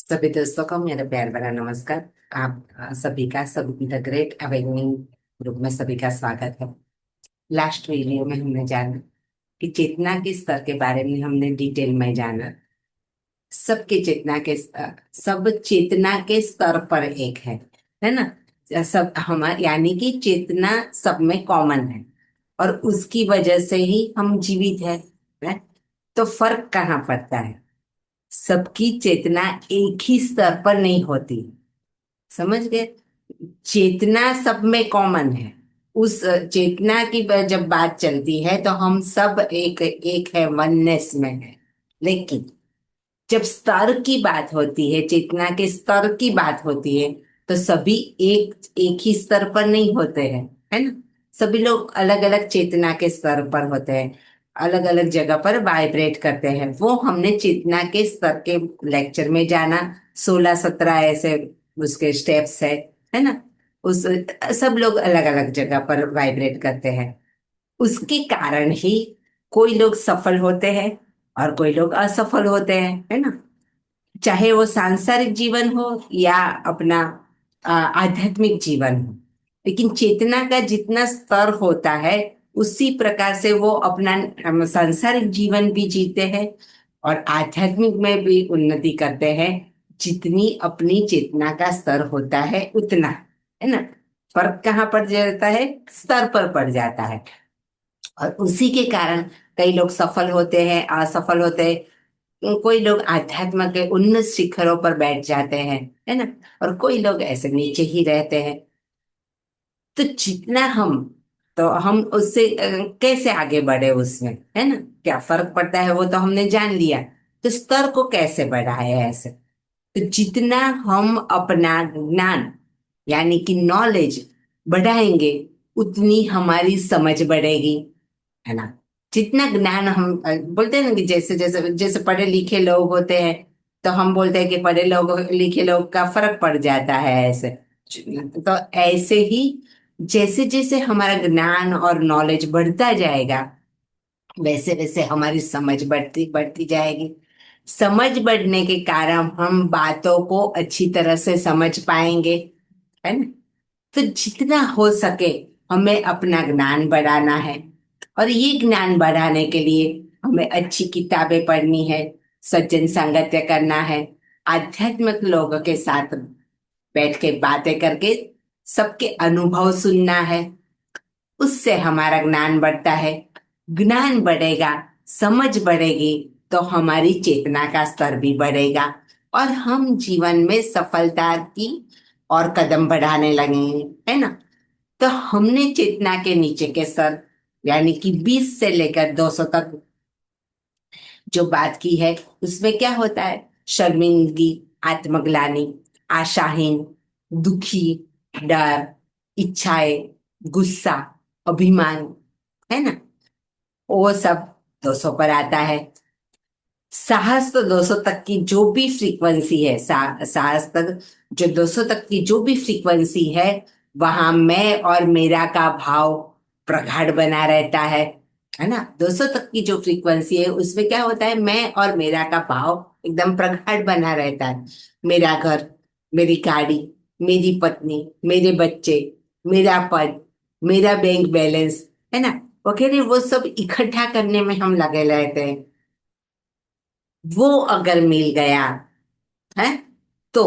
सभी दोस्तों को मेरा प्यार भरा नमस्कार। आप सभी का सब द ग्रेट अवेकनिंग ग्रुप में सभी का स्वागत है। लास्ट वीडियो में हमने जाना कि चेतना के स्तर के बारे में हमने डिटेल में जाना। सबके चेतना के सब चेतना के स्तर पर एक है ना। सब हमारे यानी कि चेतना सब में कॉमन है और उसकी वजह से ही हम जीवित है? तो फर्क कहाँ पड़ता है? सबकी चेतना एक ही स्तर पर नहीं होती। समझ गए? चेतना सब में कॉमन है। उस चेतना की जब बात चलती है तो हम सब एक एक है, वननेस में है। लेकिन जब स्तर की बात होती है, चेतना के स्तर की बात होती है, तो सभी एक एक ही स्तर पर नहीं होते हैं, है ना। सभी लोग अलग अलग चेतना के स्तर पर होते हैं, अलग अलग जगह पर वाइब्रेट करते हैं। वो हमने चेतना के स्तर के लेक्चर में जाना। 16-17 ऐसे उसके स्टेप्स है ना। उस सब लोग अलग अलग जगह पर वाइब्रेट करते हैं। उसके कारण ही कोई लोग सफल होते हैं और कोई लोग असफल होते हैं, है ना। चाहे वो सांसारिक जीवन हो या अपना आध्यात्मिक जीवन हो। लेकिन चेतना का जितना स्तर होता है, उसी प्रकार से वो अपना सांसारिक जीवन भी जीते हैं और आध्यात्मिक में भी उन्नति करते हैं। जितनी अपनी चेतना का स्तर होता है उतना, है ना। फर्क कहाँ पड़ जाता है? स्तर पर पड़ जाता है। और उसी के कारण कई लोग सफल होते हैं, असफल होते हैं। कोई लोग आध्यात्म के उन्नत शिखरों पर बैठ जाते हैं, है ना। और कोई लोग ऐसे नीचे ही रहते हैं। तो जितना हम तो हम उससे कैसे आगे बढ़े उसमें, है ना। क्या फर्क पड़ता है वो तो हमने जान लिया। तो स्तर को कैसे बढ़ाए ऐसे? तो जितना हम अपना ज्ञान यानी कि नॉलेज बढ़ाएंगे, उतनी हमारी समझ बढ़ेगी, है ना। जितना ज्ञान हम बोलते हैं ना कि जैसे जैसे जैसे पढ़े लिखे लोग होते हैं, तो हम बोलते हैं कि पढ़े लोग लिखे लोग का फर्क पड़ जाता है ऐसे। तो ऐसे ही जैसे जैसे हमारा ज्ञान और नॉलेज बढ़ता जाएगा, वैसे वैसे हमारी समझ बढ़ती बढ़ती जाएगी। समझ बढ़ने के कारण हम बातों को अच्छी तरह से समझ पाएंगे, है ना। तो जितना हो सके हमें अपना ज्ञान बढ़ाना है। और ये ज्ञान बढ़ाने के लिए हमें अच्छी किताबें पढ़नी है, सज्जन संगत्य करना है, आध्यात्मिक लोगों के साथ बैठ के बातें करके सबके अनुभव सुनना है। उससे हमारा ज्ञान बढ़ता है। ज्ञान बढ़ेगा, समझ बढ़ेगी, तो हमारी चेतना का स्तर भी बढ़ेगा और हम जीवन में सफलता की और कदम बढ़ाने लगेंगे, है ना। तो हमने चेतना के नीचे के स्तर यानी कि 20 से लेकर 200 तक जो बात की है, उसमें क्या होता है? शर्मिंदगी, आत्मग्लानि, आशाहीन, दुखी, डर, इच्छाएं, गुस्सा, अभिमान, है ना। वो सब 200 पर आता है। साहस तो 200 तक की जो भी फ्रीक्वेंसी है, साहस तक जो 200 तक की जो भी फ्रीक्वेंसी है, वहां मैं और मेरा का भाव प्रगाढ़ बना रहता है ना। 200 तक की जो फ्रीक्वेंसी है उसमें क्या होता है? मैं और मेरा का भाव एकदम प्रगाढ़ बना रहता है। मेरा घर, मेरी गाड़ी, मेरी पत्नी, मेरे बच्चे, मेरा पद, मेरा बैंक बैलेंस, है ना, वगैरह वो सब इकट्ठा करने में हम लगे रहते हैं। वो अगर मिल गया है तो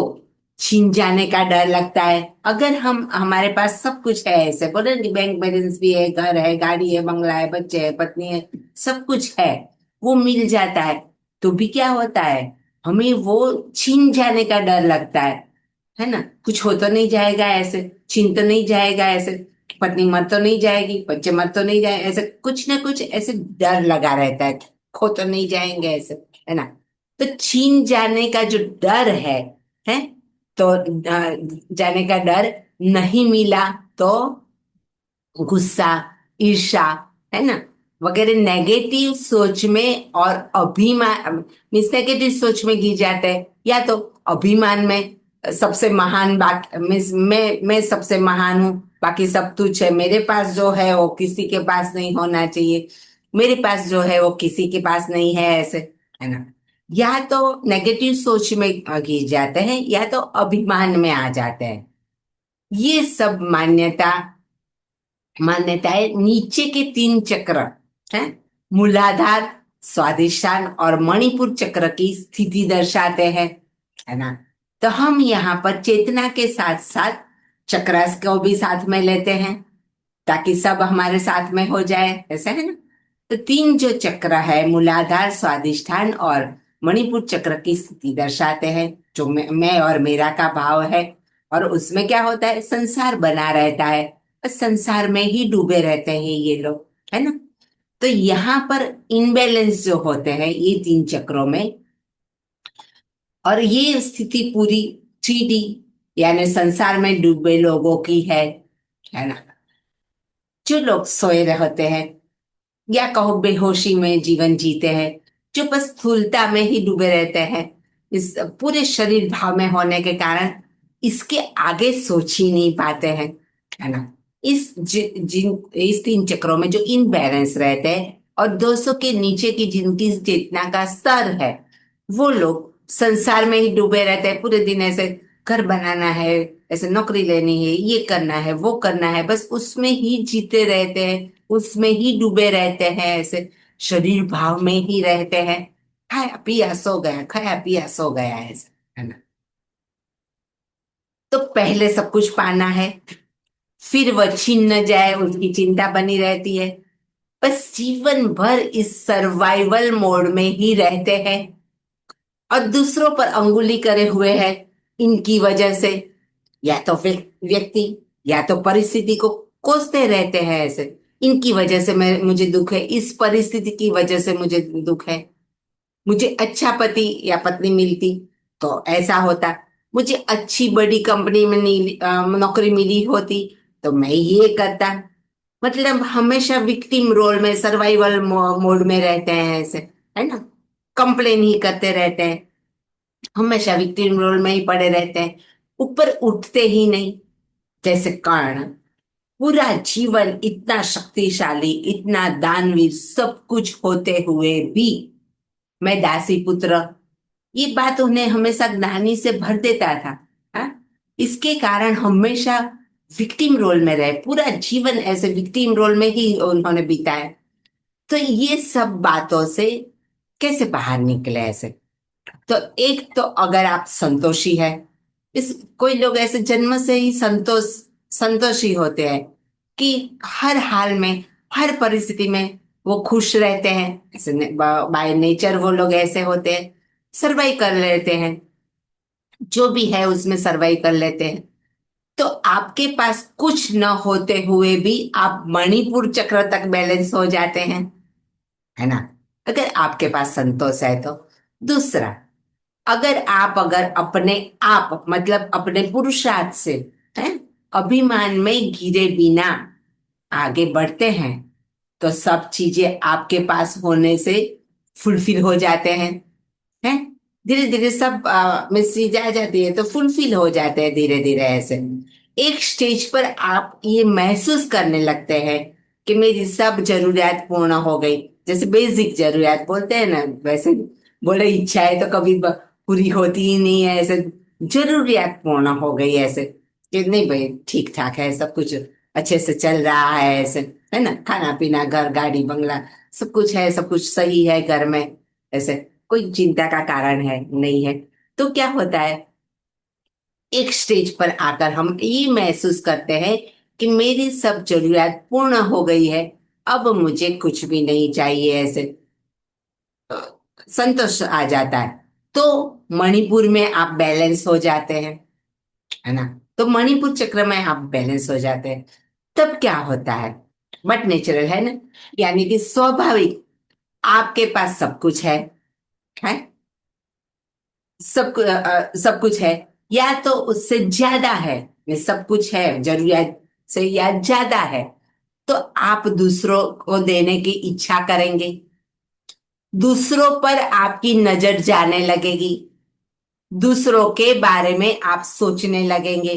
छीन जाने का डर लगता है। अगर हम हमारे पास सब कुछ है, ऐसे बोले ना कि बैंक बैलेंस भी है, घर है, गाड़ी है, बंगला है, बच्चे है, पत्नी है, सब कुछ है, वो मिल जाता है, तो भी क्या होता है? हमें वो छीन जाने का डर लगता है ना। कुछ हो तो नहीं जाएगा ऐसे, छीन तो नहीं जाएगा ऐसे, पत्नी मर तो नहीं जाएगी, बच्चे मर तो नहीं जाए, ऐसे कुछ ना कुछ ऐसे डर लगा रहता है। खो तो नहीं जाएंगे ऐसे, है ना। तो छीन जाने का जो डर है तो जाने का डर नहीं मिला तो गुस्सा, ईर्ष्या, है ना, वगैरह नेगेटिव सोच में और अभिमान मीन्स नेगेटिव सोच में गिर जाते हैं। या तो अभिमान में सबसे महान बात मीन्स मैं सबसे महान हूँ, बाकी सब तुच्छ है, मेरे पास जो है वो किसी के पास नहीं होना चाहिए, मेरे पास जो है वो किसी के पास नहीं है, ऐसे, है ना। या तो नेगेटिव सोच में गिर जाते हैं या तो अभिमान में आ जाते हैं। ये सब मान्यताएं नीचे के तीन चक्र हैं, मूलाधार, स्वादिष्ठान और मणिपुर चक्र की स्थिति दर्शाते हैं, है ना। तो हम यहाँ पर चेतना के साथ साथ चक्रास को भी साथ में लेते हैं ताकि सब हमारे साथ में हो जाए, ऐसा है ना। तो तीन जो चक्र है, मूलाधार, स्वादिष्ठान और मणिपुर चक्र की स्थिति दर्शाते हैं, जो मैं और मेरा का भाव है। और उसमें क्या होता है, संसार बना रहता है, बस संसार में ही डूबे रहते हैं ये लोग, है ना। तो यहाँ पर इनबैलेंस जो होते हैं ये तीन चक्रों में, और ये स्थिति पूरी 3D यानी संसार में डूबे लोगों की है ना। जो लोग सोए रहते हैं या कहो बेहोशी में जीवन जीते हैं, जो बस स्थूलता में ही डूबे रहते हैं, इस पूरे शरीर भाव में होने के कारण इसके आगे सोच ही नहीं पाते हैं, है ना। इस तीन चक्रों में जो इनबैलेंस रहते हैं और 200 के नीचे की जिनकी चेतना का स्तर है, वो लोग संसार में ही डूबे रहते हैं। पूरे दिन ऐसे घर बनाना है, ऐसे नौकरी लेनी है, ये करना है, वो करना है, बस उसमें ही जीते रहते हैं, उसमें ही डूबे रहते हैं, ऐसे शरीर भाव में ही रहते हैं। खाया पिया सो गया, खाया पिया सो गया, ऐसे, है ना। तो पहले सब कुछ पाना है, फिर वह छीन न जाए उसकी चिंता बनी रहती है। बस जीवन भर इस सर्वाइवल मोड में ही रहते हैं और दूसरों पर अंगुली करे हुए हैं इनकी वजह से। या तो व्यक्ति या तो परिस्थिति को कोसते रहते हैं ऐसे, इनकी वजह से मुझे दुख है, इस परिस्थिति की वजह से मुझे दुख है। मुझे अच्छा पति या पत्नी मिलती तो ऐसा होता, मुझे अच्छी बड़ी कंपनी में नौकरी मिली होती तो मैं ये करता। मतलब हमेशा विक्टिम रोल में, सर्वाइवल मोड में रहते हैं ऐसे, है ना। कंप्लेन ही करते रहते हैं, हमेशा विक्टिम रोल में ही पड़े रहते हैं, ऊपर उठते ही नहीं। जैसे कर्ण, पूरा जीवन इतना शक्तिशाली, इतना दानवीर, सब कुछ होते हुए भी मैं दासी पुत्र, ये बात उन्हें हमेशा ग्लानि से भर देता था। हाँ? इसके कारण हमेशा विक्टिम रोल में रहे, पूरा जीवन ऐसे विक्टिम रोल में ही उन्होंने बिताया। तो ये सब बातों से कैसे बाहर निकले ऐसे। तो एक तो अगर आप संतोषी है, इस कोई लोग ऐसे जन्म से ही संतोषी होते हैं कि हर हाल में, हर परिस्थिति में वो खुश रहते हैं, ऐसे बाय नेचर वो लोग ऐसे होते हैं, सर्वाइव कर लेते हैं, जो भी है उसमें सर्वाइव कर लेते हैं। तो आपके पास कुछ न होते हुए भी आप मणिपुर चक्र तक बैलेंस हो जाते हैं, है ना, अगर आपके पास संतोष है तो। दूसरा, अगर अपने आप मतलब अपने पुरुषार्थ से, हैं, अभिमान में गिरे बिना आगे बढ़ते हैं तो सब चीजें आपके पास होने से फुलफिल हो जाते हैं। धीरे धीरे सब मिस्री जा जाती है तो फुलफिल हो जाते हैं धीरे धीरे ऐसे। एक स्टेज पर आप ये महसूस करने लगते हैं कि मेरी सब जरूरियात पूर्ण हो गई, जैसे बेसिक जरूरियात बोलते हैं ना वैसे। बोले इच्छाएं तो कभी पूरी होती ही नहीं है ऐसे, जरूरियात पूर्ण हो गई ऐसे, कि नहीं भाई ठीक ठाक है, सब कुछ अच्छे से चल रहा है ऐसे, है ना। खाना पीना, घर गाड़ी बंगला, सब कुछ है, सब कुछ सही है घर में ऐसे, कोई चिंता का कारण है नहीं है। तो क्या होता है, एक स्टेज पर आकर हम ये महसूस करते हैं कि मेरी सब जरूरत पूर्ण हो गई है, अब मुझे कुछ भी नहीं चाहिए ऐसे, अ, संतोष आ जाता है। तो मणिपुर में आप बैलेंस हो जाते हैं, है ना। तो मणिपुर चक्र में आप बैलेंस हो जाते हैं, तब क्या होता है, बट नेचुरल है ना, यानी कि स्वाभाविक आपके पास सब कुछ है, सब कुछ है या तो उससे ज्यादा है, ये सब कुछ है जरूरियात से या ज्यादा है, तो आप दूसरों को देने की इच्छा करेंगे, दूसरों पर आपकी नजर जाने लगेगी, दूसरों के बारे में आप सोचने लगेंगे।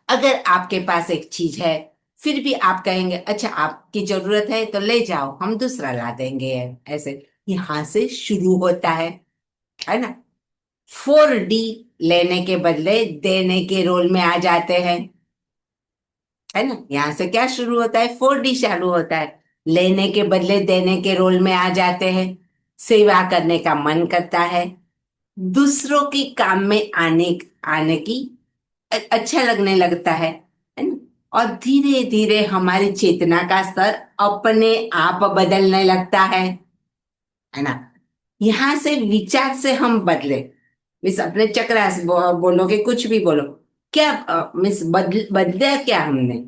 अगर आपके पास एक चीज है फिर भी आप कहेंगे अच्छा आपकी जरूरत है तो ले जाओ, हम दूसरा ला देंगे ऐसे, यहाँ से शुरू होता है ना। 4D लेने के बदले देने के रोल में आ जाते हैं, है ना। यहाँ से क्या शुरू होता है, 4D चालू होता है। लेने के बदले देने के रोल में आ जाते हैं। सेवा करने का मन करता है। दूसरों के काम में आने आने की अच्छा लगने लगता है ना। और धीरे धीरे हमारी चेतना का स्तर अपने आप बदलने लगता है ना। यहाँ से विचार से हम बदले, मिस अपने चक्रा से बोलो कि कुछ भी बोलो, क्या मिस बदला क्या हमने,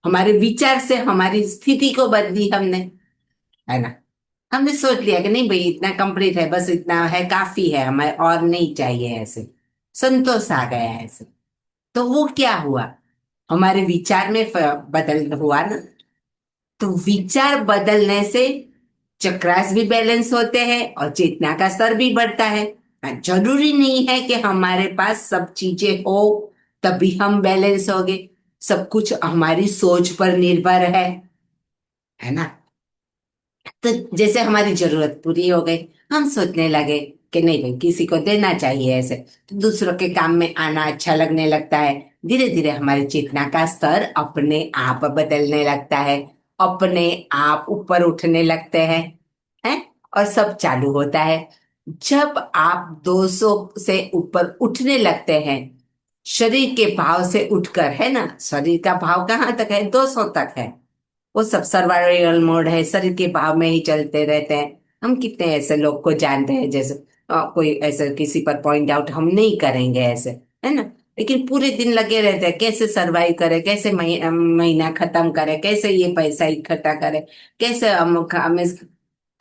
हमारे विचार से हमारी स्थिति को बदली हमने, है ना। हमने सोच लिया कि नहीं भाई इतना कंप्लीट है, बस इतना है काफी है, हमें और नहीं चाहिए, ऐसे संतोष आ गया है ऐसे। तो वो क्या हुआ, हमारे विचार में बदल हुआ ना। तो विचार बदलने से चक्रास भी बैलेंस होते हैं और चेतना का स्तर भी बढ़ता है। जरूरी नहीं है कि हमारे पास सब चीजें हो तभी हम बैलेंस होंगे। सब कुछ हमारी सोच पर निर्भर है ना। तो जैसे हमारी जरूरत पूरी हो गई, हम सोचने लगे कि नहीं भाई किसी को देना चाहिए ऐसे, तो दूसरों के काम में आना अच्छा लगने लगता है। धीरे धीरे हमारी चेतना का स्तर अपने आप बदलने लगता है, अपने आप ऊपर उठने लगते हैं। और सब चालू होता है जब आप 200 से ऊपर उठने लगते हैं। शरीर के भाव से उठकर, है ना, शरीर का भाव कहाँ तक है, 200 तक है। वो सब सर्वाइवल मोड है, शरीर के भाव में ही चलते रहते हैं। हम कितने ऐसे लोग को जानते हैं, जैसे कोई ऐसे किसी पर पॉइंट आउट हम नहीं करेंगे ऐसे, है ना। लेकिन पूरे दिन लगे रहते हैं कैसे सरवाइव करे, कैसे महीना खत्म करे, कैसे ये पैसा इकट्ठा करे, कैसे हमें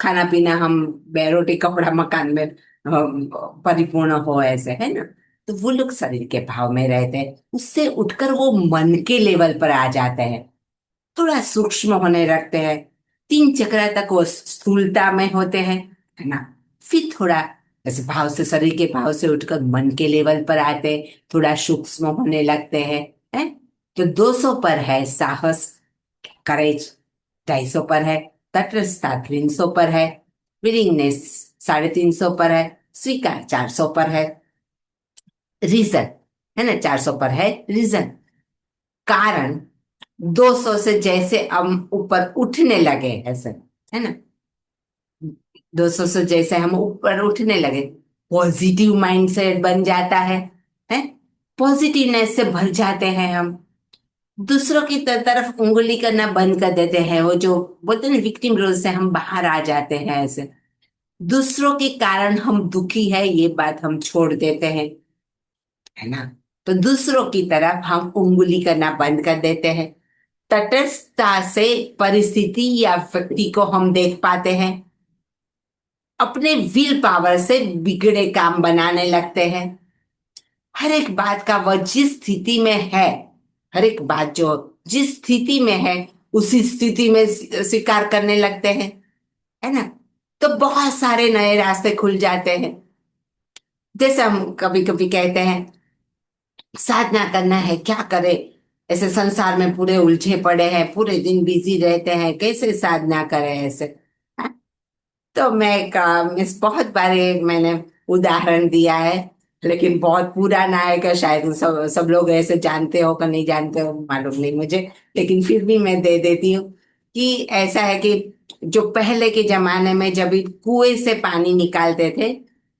खाना पीना हम रोटी कपड़ा मकान में परिपूर्ण हो ऐसे, है ना। तो वो लोग शरीर के भाव में रहते हैं, उससे उठकर वो मन के लेवल पर आ जाते हैं, थोड़ा सूक्ष्म होने लगते हैं। 3 चक्र तक वो स्थूलता में होते हैं, है ना। फिर थोड़ा ऐसे भाव से, शरीर के भाव से उठकर मन के लेवल पर आते हैं, थोड़ा सूक्ष्म होने लगते हैं। तो 200 पर है साहस, करेज, 250 पर है तटस्थता, 300 पर है विलिंगनेस, 350 पर है स्वीकार, 400 पर है रीजन, है ना, 400 पर है रीजन, कारण। 200 से जैसे हम ऊपर उठने लगे ऐसे, है ना, 200 से जैसे हम ऊपर उठने लगे, पॉजिटिव माइंडसेट बन जाता है। पॉजिटिवनेस से भर जाते हैं हम, दूसरों की तरफ उंगली करना बंद कर देते हैं, वो जो बोलते हैं विक्टिम रोल से हम बाहर आ जाते हैं ऐसे। दूसरों के कारण हम दुखी है ये बात हम छोड़ देते हैं, है ना। तो दूसरों की तरफ हम उंगली करना बंद कर देते हैं। तटस्थता से परिस्थिति या व्यक्ति को हम देख पाते हैं, अपने विल पावर से बिगड़े काम बनाने लगते हैं। हर एक बात का वह जिस स्थिति में है, हर एक बात जो जिस स्थिति में है उसी स्थिति में स्वीकार करने लगते हैं, है ना। तो बहुत सारे नए रास्ते खुल जाते हैं। जैसे हम कभी कभी कहते हैं साधना करना है, क्या करे, ऐसे संसार में पूरे उलझे पड़े हैं, पूरे दिन बिजी रहते हैं, कैसे साधना करें ऐसे। हाँ? तो मैं मिस बहुत बारे मैंने उदाहरण दिया है, लेकिन बहुत पुराना है कि शायद सब लोग ऐसे जानते हो कि नहीं जानते हो मालूम नहीं मुझे, लेकिन फिर भी मैं दे देती हूँ कि ऐसा है कि जो पहले के जमाने में जब भी कुएं से पानी निकालते थे,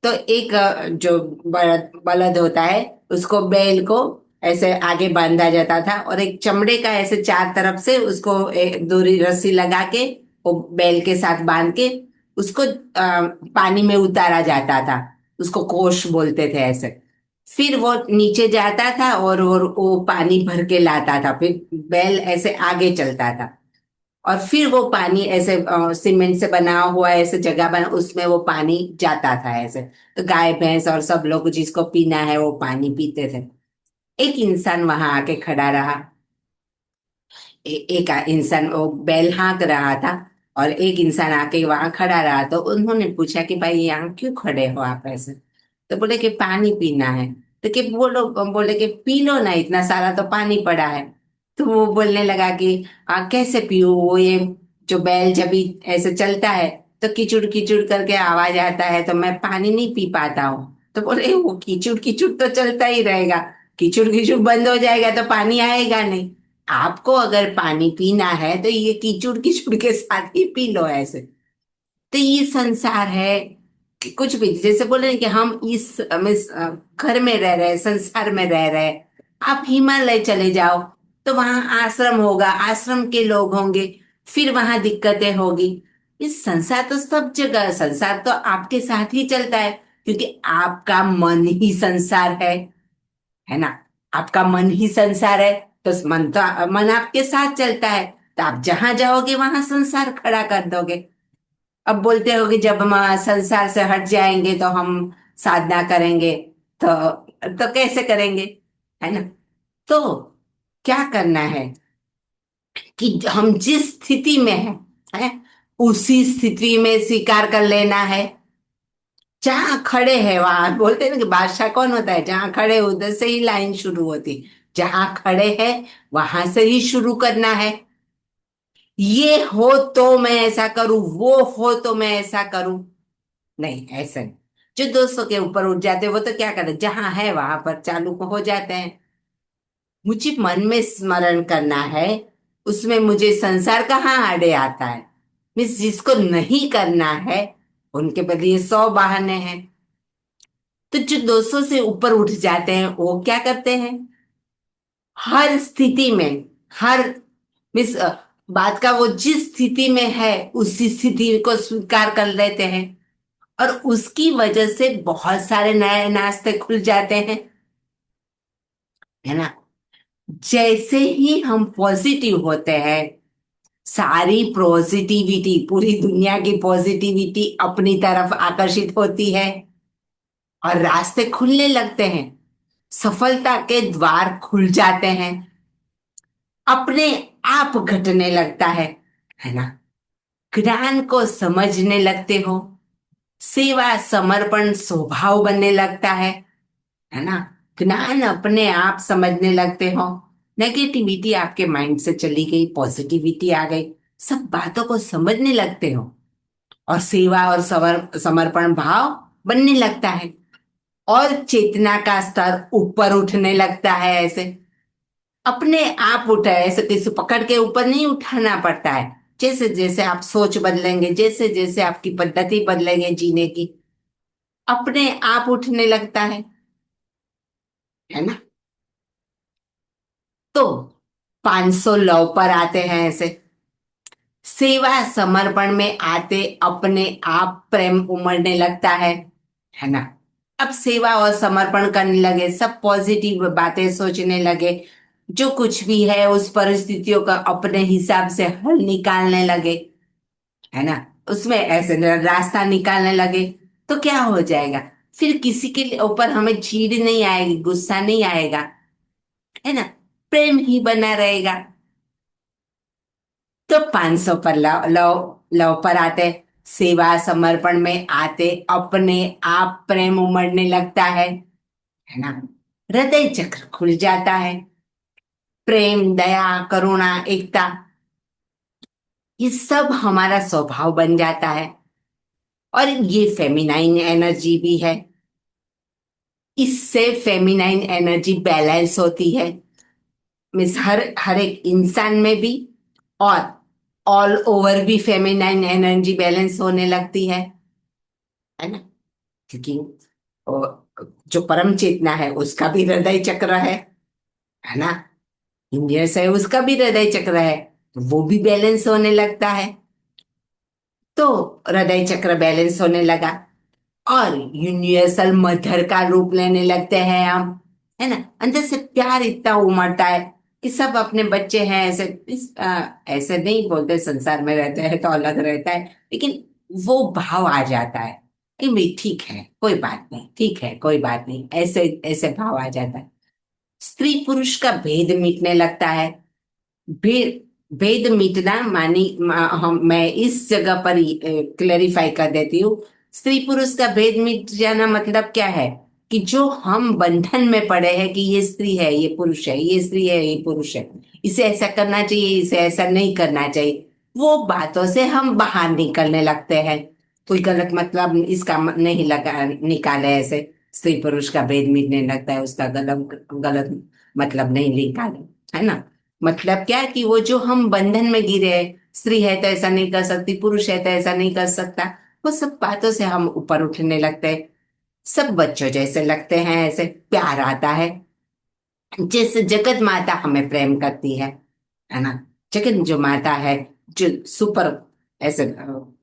तो एक जो बलद होता है उसको, बैल को ऐसे आगे बांधा जाता था और एक चमड़े का ऐसे चार तरफ से उसको एक दूरी रस्सी लगा के वो बैल के साथ बांध के उसको पानी में उतारा जाता था। उसको कोष बोलते थे ऐसे। फिर वो नीचे जाता था और वो पानी भर के लाता था, फिर बैल ऐसे आगे चलता था और फिर वो पानी ऐसे सीमेंट से बना हुआ ऐसे जगह बना, उसमें वो पानी जाता था ऐसे। तो गाय भैंस और सब लोग जिसको पीना है वो पानी पीते थे। एक इंसान वहां आके खड़ा रहा। एक इंसान वो बैल हाँक रहा था और एक इंसान आके वहां खड़ा रहा, तो उन्होंने पूछा कि भाई यहाँ क्यों खड़े हो आप ऐसे। तो बोले कि पानी पीना है। तो कि वो लोग बोले कि पी लो ना, इतना सारा तो पानी पड़ा है। तो वो बोलने लगा कि कैसे पीऊँ, वो ये जो बैल जब भी ऐसे चलता है तो कीचुड़ कीचुड़ करके आवाज आता है तो मैं पानी नहीं पी पाता हूँ। तो बोले वो कीचुड़ कीचुड़ तो चलता ही रहेगा, कीचुड़ कीचुड़ बंद हो जाएगा तो पानी आएगा नहीं। आपको अगर पानी पीना है तो ये कीचुड़ कीचुड़ के साथ ही पी लो ऐसे। तो ये संसार है कि कुछ भी जैसे बोले ना कि हम इस घर में रह रहे, संसार में रह रहे। आप हिमालय चले जाओ तो वहां आश्रम होगा, आश्रम के लोग होंगे, फिर वहां दिक्कतें होगी। इस संसार तो सब जगह, संसार तो आपके साथ ही चलता है, क्योंकि आपका मन ही संसार है ना। आपका मन ही संसार है, तो मन आपके साथ चलता है। तो आप जहां जाओगे वहां संसार खड़ा कर दोगे। अब बोलते हो कि जब हम संसार से हट जाएंगे तो हम साधना करेंगे, तो कैसे करेंगे, है ना। तो क्या करना है कि हम जिस स्थिति में है उसी स्थिति में स्वीकार कर लेना है। जहां खड़े हैं वहां बोलते हैं ना कि बादशाह कौन होता है, जहां खड़े उधर से ही लाइन शुरू होती। जहां खड़े हैं वहां से ही शुरू करना है। ये हो तो मैं ऐसा करूं, वो हो तो मैं ऐसा करूं, नहीं ऐसा नहीं। जो दोस्तों के ऊपर उठ जाते हैं वो तो क्या करते, जहां है वहां पर चालू हो जाते हैं। मुझे मन में स्मरण करना है, उसमें मुझे संसार कहाँ आड़े आता है। मिस जिसको नहीं करना है उनके बदले 100 बहाने हैं। तो जो दोस्तों से ऊपर उठ जाते हैं वो क्या करते हैं, हर स्थिति में, हर मिस बात का वो जिस स्थिति में है उसी स्थिति को स्वीकार कर लेते हैं। और उसकी वजह से बहुत सारे नए नाश्ते खुल जाते हैं, है ना। जैसे ही हम पॉजिटिव होते हैं, सारी पॉजिटिविटी, पूरी दुनिया की पॉजिटिविटी अपनी तरफ आकर्षित होती है और रास्ते खुलने लगते हैं। सफलता के द्वार खुल जाते हैं, अपने आप घटने लगता है ना। ज्ञान को समझने लगते हो, सेवा समर्पण स्वभाव बनने लगता है ना। ज्ञान अपने आप समझने लगते हो, नेगेटिविटी आपके माइंड से चली गई, पॉजिटिविटी आ गई, सब बातों को समझने लगते हो और सेवा और समर्पण भाव बनने लगता है। और चेतना का स्तर ऊपर उठने लगता है, ऐसे अपने आप उठा है, ऐसे किसी पकड़ के ऊपर नहीं उठाना पड़ता है। जैसे जैसे आप सोच बदलेंगे, जैसे जैसे आपकी पद्धति बदलेंगे जीने की, अपने आप उठने लगता है ना। तो 500 लव पर आते हैं ऐसे, सेवा समर्पण में आते अपने आप प्रेम उमड़ने लगता है ना। अब सेवा और समर्पण करने लगे, सब पॉजिटिव बातें सोचने लगे, जो कुछ भी है उस परिस्थितियों का अपने हिसाब से हल निकालने लगे, है ना। उसमें ऐसे रास्ता निकालने लगे। तो क्या हो जाएगा, फिर किसी के ऊपर हमें चीड़ नहीं आएगी, गुस्सा नहीं आएगा, है ना। प्रेम ही बना रहेगा। तो 500 पर लव लव लव पर आते, सेवा समर्पण में आते अपने आप प्रेम उमड़ने लगता है ना। हृदय चक्र खुल जाता है, प्रेम दया करुणा एकता, ये सब हमारा स्वभाव बन जाता है। और ये फेमिनाइन एनर्जी भी है, इससे फेमिनाइन एनर्जी बैलेंस होती है। मीन्स हर एक इंसान में भी और ऑल ओवर भी फेमिनाइन एनर्जी बैलेंस होने लगती है ना। क्योंकि जो परम चेतना है उसका भी हृदय चक्र है ना। यूनिवर्स है उसका भी हृदय चक्र है, तो वो भी बैलेंस होने लगता है। तो हृदय चक्र बैलेंस होने लगा और यूनिवर्सल मदर का रूप लेने लगते हैं हम, है ना। अंदर से प्यार इतना उमड़ता है कि सब अपने बच्चे हैं ऐसे ऐसे नहीं बोलते, संसार में रहते हैं तो अलग रहता है, लेकिन वो भाव आ जाता है कि भाई ठीक है कोई बात नहीं, ठीक है कोई बात नहीं, ऐसे ऐसे भाव आ जाता है। स्त्री पुरुष का भेद मिटने लगता है। भेद भेद मिटना मानी मैं इस जगह पर क्लेरिफाई कर देती हूँ। स्त्री पुरुष का भेद मिट जाना मतलब क्या है, कि जो हम बंधन में पड़े हैं कि ये स्त्री है ये पुरुष है, ये स्त्री है ये पुरुष है, इसे ऐसा करना चाहिए इसे ऐसा नहीं करना चाहिए, वो बातों से हम बाहर निकलने लगते हैं। कोई गलत मतलब इसका नहीं लगा निकाले ऐसे। स्त्री पुरुष का भेद मिटने लगता है, उसका गलत गलत मतलब नहीं निकाले, है ना। मतलब क्या है कि वो जो हम बंधन में गिरे हैं, स्त्री है तो ऐसा नहीं कर सकती, पुरुष है तो ऐसा नहीं कर सकता, वो सब बातों से हम ऊपर उठने लगते हैं। सब बच्चों जैसे लगते हैं, ऐसे प्यार आता है। जैसे जगत माता हमें प्रेम करती है ना। जगत जो माता है, जो सुपर ऐसे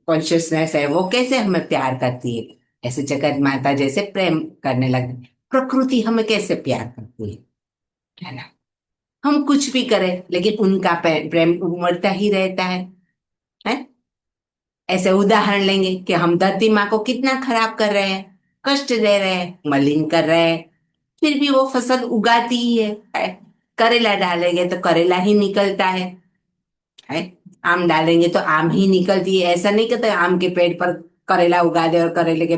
कॉन्शियसनेस है, वो कैसे हमें प्यार करती है, ऐसे जगत माता जैसे प्रेम करने लगती है। प्रकृति हमें कैसे प्यार करती है ना। हम कुछ भी करें लेकिन उनका प्रेम उमड़ता ही रहता है। ऐसे उदाहरण लेंगे कि हम धरती माँ को कितना खराब कर रहे हैं, कष्ट दे रहे हैं, मलिन कर रहे हैं, फिर भी वो फसल उगाती ही है। करेला डालेंगे तो करेला ही निकलता है। आम डालेंगे तो आम ही निकलती है। ऐसा नहीं कहते आम के पेड़ पर करेला उगा दे और करेले के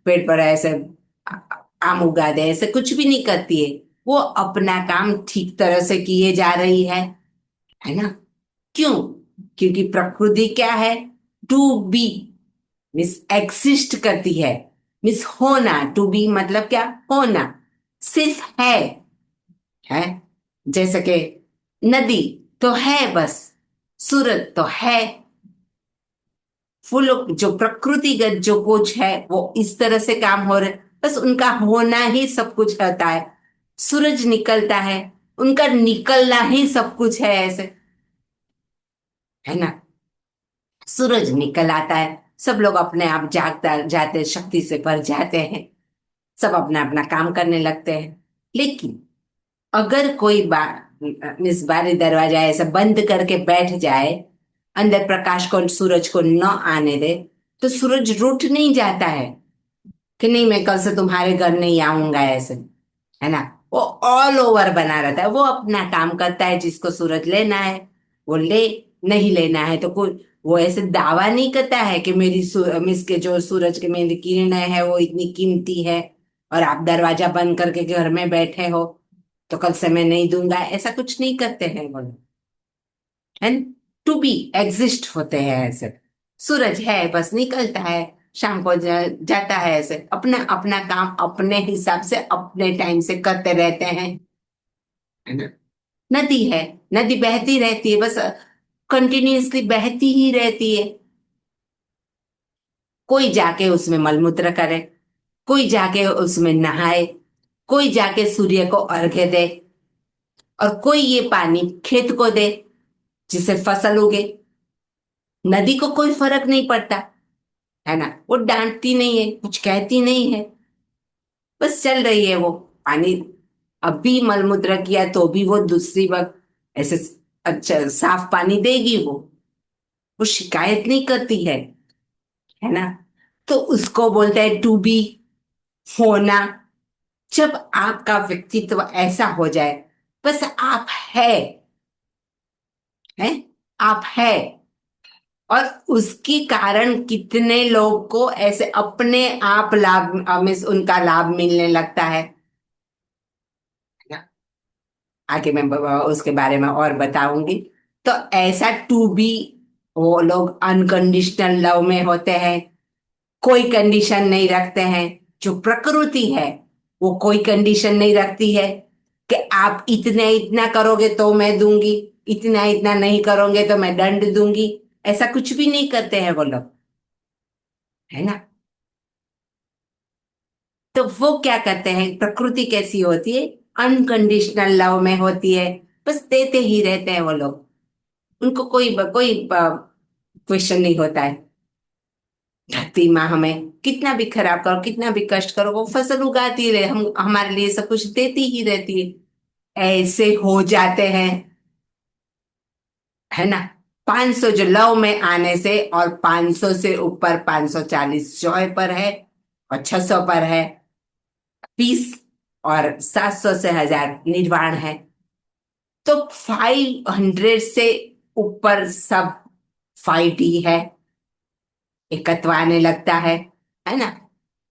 पेड़ पर ऐसे आ- आम उगा दे, ऐसे कुछ भी नहीं करती है। वो अपना काम ठीक तरह से किए जा रही है ना। क्यों? क्योंकि प्रकृति क्या है, टू बी मिस एग्जिस्ट करती है। मिस होना, टू बी मतलब क्या, होना, सिर्फ है। जैसे कि नदी तो है बस, सूरज तो है, फूलों जो प्रकृतिगत जो कुछ है वो इस तरह से काम हो रहे, बस उनका होना ही सब कुछ होता है। सूरज निकलता है, उनका निकलना ही सब कुछ है, ऐसे, है ना। सूरज निकल आता है, सब लोग अपने आप जागता जाते, शक्ति से भर जाते हैं, सब अपना अपना काम करने लगते हैं। लेकिन अगर कोई इस बारी दरवाजा ऐसे बंद करके बैठ जाए, अंदर प्रकाश को, सूरज को न आने दे, तो सूरज रूठ नहीं जाता है कि नहीं मैं कल से तुम्हारे घर नहीं आऊंगा, ऐसे, है ना। वो ऑल ओवर बना रहता है, वो अपना काम करता है। जिसको सूरज लेना है वो ले, नहीं लेना है तो कोई, वो ऐसे दावा नहीं करता है कि मिस के जो सूरज के मेरी किरणें है वो इतनी कीमती है, और आप दरवाजा बंद करके घर में बैठे हो तो कल से मैं नहीं दूंगा, ऐसा कुछ नहीं करते हैं वो लोग, है। टू बी एग्जिस्ट होते हैं ऐसे। सूरज है बस निकलता है, शाम को जाता है, ऐसे अपना अपना काम अपने हिसाब से अपने टाइम से करते रहते हैं, है ना। नदी है, नदी बहती रहती है, बस कंटिन्यूअसली बहती ही रहती है। कोई जाके उसमें मलमूत्र करे, कोई जाके उसमें नहाए, कोई जाके सूर्य को अर्घ्य दे, और कोई ये पानी खेत को दे जिससे फसल उगे। नदी को कोई फर्क नहीं पड़ता, है ना। वो डांटती नहीं है, कुछ कहती नहीं है, बस चल रही है वो। पानी अभी मलमूत्र किया तो भी वो दूसरी वक्त ऐसे अच्छा साफ पानी देगी वो शिकायत नहीं करती है ना। तो उसको बोलते हैं टू बी, होना। जब आपका व्यक्तित्व ऐसा हो जाए, बस आप है आप है, और उसके कारण कितने लोग को ऐसे अपने आप लाभ में उनका लाभ मिलने लगता है ना। आगे मैं उसके बारे में और बताऊंगी। तो ऐसा टू बी, वो लोग अनकंडीशनल लव में होते हैं, कोई कंडीशन नहीं रखते हैं। जो प्रकृति है वो कोई कंडीशन नहीं रखती है कि आप इतना इतना करोगे तो मैं दूंगी, इतना इतना नहीं करोगे तो मैं दंड दूंगी, ऐसा कुछ भी नहीं करते हैं वो लोग, है ना। तो वो क्या करते हैं, प्रकृति कैसी होती है, अनकंडीशनल लव में होती है, बस देते ही रहते हैं वो लोग। उनको कोई कोई क्वेश्चन नहीं होता है। धरती माँ हमें कितना भी खराब करो, कितना भी कष्ट करो, वो फसल उगाती रहे, हम हमारे लिए सब कुछ देती ही रहती है। ऐसे हो जाते हैं, है ना। 500 जो लव में आने से, और 500 से ऊपर 540 जॉय पर है, और 600 पर है पीस, और 700 से 1000 निर्वाण है। तो 500 से ऊपर सब फाइट ही है, एकत्व आने लगता है ना।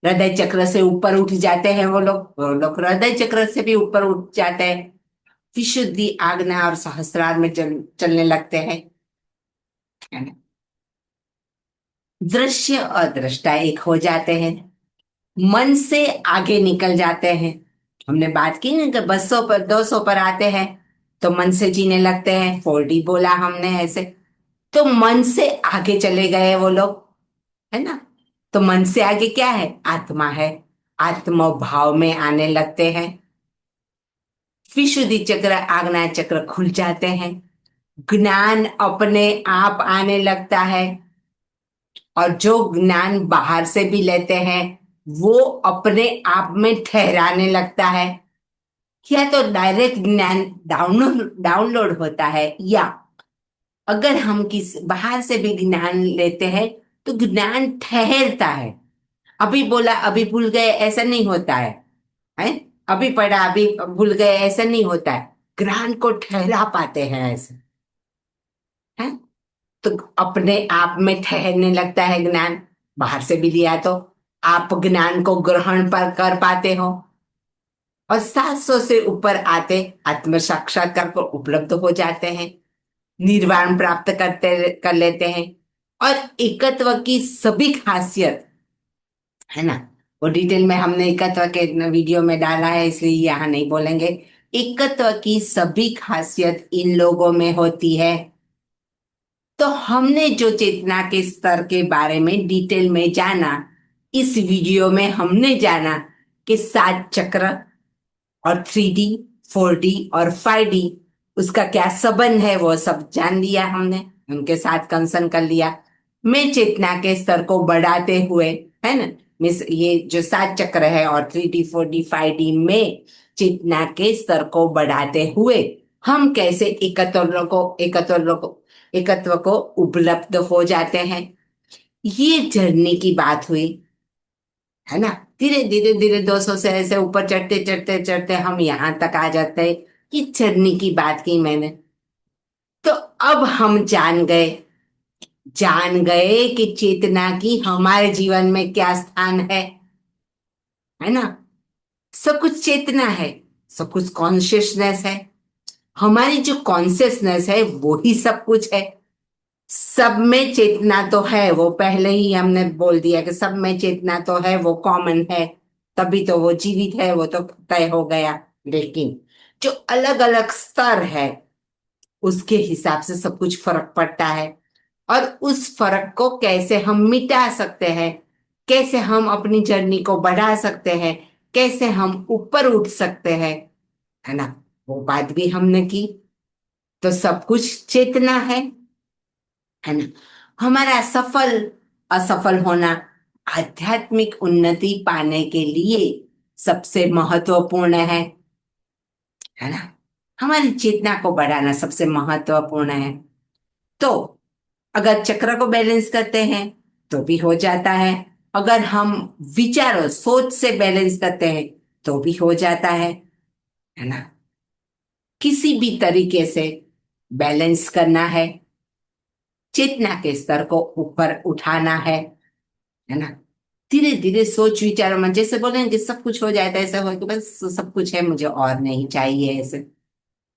हृदय चक्र से ऊपर उठ जाते हैं वो लोग हृदय चक्र से भी ऊपर उठ जाते हैं, विशुद्धि आज्ञा और सहस्त्रार में चलने लगते हैं, है ना। दृश्य और दृष्टा एक हो जाते हैं, मन से आगे निकल जाते हैं। हमने बात की ना कि 200 पर 200 पर आते हैं तो मन से जीने लगते हैं, 4D बोला हमने ऐसे। तो मन से आगे चले गए वो लोग, है ना। तो मन से आगे क्या है? आत्मा है। आत्म भाव में आने लगते हैं, विशुद्धि चक्र आज्ञा चक्र खुल जाते हैं, ज्ञान अपने आप आने लगता है। और जो ज्ञान बाहर से भी लेते हैं वो अपने आप में ठहराने लगता है। या तो डायरेक्ट ज्ञान डाउनलोड डाउनलोड होता है, या अगर हम किस बाहर से भी ज्ञान लेते हैं तो ज्ञान ठहरता है। अभी बोला अभी भूल गए ऐसा नहीं होता है? अभी पढ़ा अभी भूल गए ऐसा नहीं होता है। ज्ञान को ठहरा पाते हैं ऐसे, है। तो अपने आप में ठहरने लगता है ज्ञान। बाहर से भी लिया तो आप ज्ञान को ग्रहण पर कर पाते हो, और 700 से ऊपर आते आत्म साक्षात्कार को उपलब्ध हो जाते हैं, निर्वाण प्राप्त करते कर लेते हैं। और एकत्व की सभी खासियत, है ना, वो डिटेल में हमने एकत्व के वीडियो में डाला है, इसलिए यहाँ नहीं बोलेंगे। एकत्व की सभी खासियत इन लोगों में होती है। तो हमने जो चेतना के स्तर के बारे में डिटेल में जाना, इस वीडियो में हमने जाना कि 7 चक्र और 3D, 4D और 5D, उसका क्या संबंध है वो सब जान लिया हमने, उनके साथ कंसर्न कर लिया। मैं चेतना के स्तर को बढ़ाते हुए, है ना, मिस ये जो 7 चक्र है और 3D 4D 5D में चेतना के स्तर को बढ़ाते हुए हम कैसे एकत्व को उपलब्ध हो जाते हैं, ये जर्नी की बात हुई, है ना। धीरे धीरे धीरे 200 से ऐसे ऊपर चढ़ते चढ़ते चढ़ते हम यहाँ तक आ जाते हैं। ये जर्नी की बात की मैंने। तो अब हम जान गए कि चेतना की हमारे जीवन में क्या स्थान है ना। सब कुछ चेतना है, सब कुछ कॉन्शियसनेस है। हमारी जो कॉन्शियसनेस है वो ही सब कुछ है। सब में चेतना तो है, वो पहले ही हमने बोल दिया कि सब में चेतना तो है, वो कॉमन है, तभी तो वो जीवित है, वो तो तय हो गया। लेकिन जो अलग अलग स्तर है उसके हिसाब से सब कुछ फर्क पड़ता है। और उस फर्क को कैसे हम मिटा सकते हैं, कैसे हम अपनी जर्नी को बढ़ा सकते हैं, कैसे हम ऊपर उठ सकते हैं, है ना, वो बात भी हमने की। तो सब कुछ चेतना है ना। हमारा सफल असफल होना आध्यात्मिक उन्नति पाने के लिए सबसे महत्वपूर्ण है ना। हमारी चेतना को बढ़ाना सबसे महत्वपूर्ण है। तो अगर चक्र को बैलेंस करते हैं तो भी हो जाता है। अगर हम विचारों सोच से बैलेंस करते हैं तो भी हो जाता है ना। किसी भी तरीके से बैलेंस करना है, चेतना के स्तर को ऊपर उठाना है ना। धीरे धीरे सोच विचारों में जैसे बोलेंगे कि सब कुछ हो जाता है, ऐसा हो कि बस सब कुछ है मुझे और नहीं चाहिए ऐसे,